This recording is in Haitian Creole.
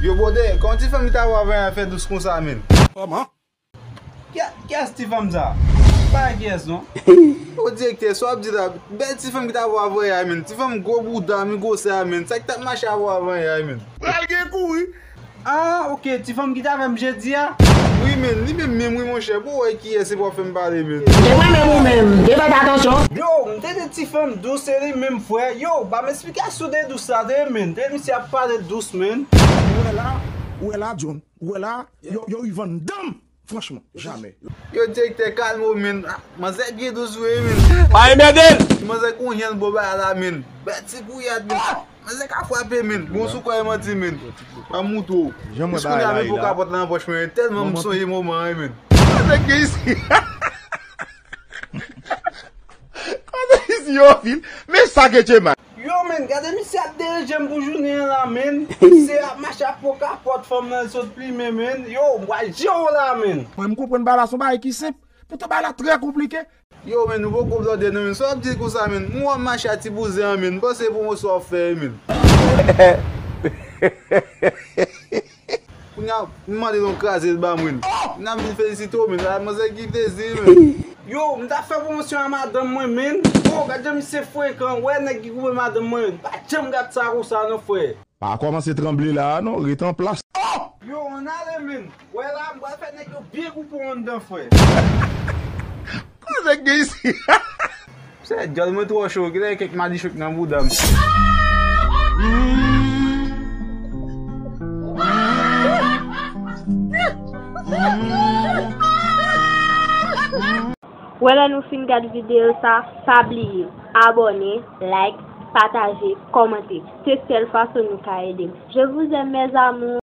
Yo bode, quand ti fam ta wè a fè dous kon sa men? Comment? Qu'est-ce ti fam ça? Pas qu'est-ce non? O direkte, so ap di da, ben ti fam ta wè a men. Ti fam go bouda mi go sa men. Sa ki ta mache a wè a men. Pral gen kou, oui. Ah, ok, ti fam ki ta fèm jeudi ya? Oui men, li men oui mon cher, pou wè ki se pou fèm pale men. C'est moi-même ou même. Faites attention. Yo, mte de ti fam douce li men fwe. Yo, ba m'explikasyon de douce sa de men. De mi si ap pale douce men. Où est là, John? Où est là? Yo, ils vendent dame. Franchement, jamais. Yo direkte kalmo men. Ma zek ge douce we men. Ay medel! Ma zek ou yen boba la men. Beti kou yad men. Ma zek a fwape men. Bon sou kwa yon ti men. A moutou. J'aime Is kon bien yame pou là. kapot nan poch men. Telman mou son yon moment men. Qu'est-ce que ici? Qu'est-ce ici, yo, Phil? Mais ça que tu man. Yo men, gade mi si ap derejem pou jounen la men. Se ap mache ap pou kapot fom nan sot pli men. Yo, mwa jyo la men. Moi, je comprends pas là, son bail qui simple. Pour te bail là très compliqué. Yo men, nou pou komplo de nou men. So ap di kou sa men. Mwa mache ati pou zen men. Pas se pou mwen so fè men. Mwen de don krasi ba mwen. Mwen am di felisito men. Mwen se ki plezi men. Yo, mwen ta fè promosyon a madame mwen men. Yo, gade mi se fwe kan. Wè nek ki kouwe madame mwen. Ba chem gade sa kou sa nou fwe. Pas commencer à trembler là, non? Reste en place. Yo, on ale men. Wè la mwen fè nek yo biye kou pou an den fwe. Qu'est-ce que ici? Se, jol mwen tro chou. Gide kek madi chok nan boudam. Voilà, nous fin gade vidéo ça, pas oublier, abonner, like, partager, commenter. C'est seule façon nous aider. Je vous aime mes amours.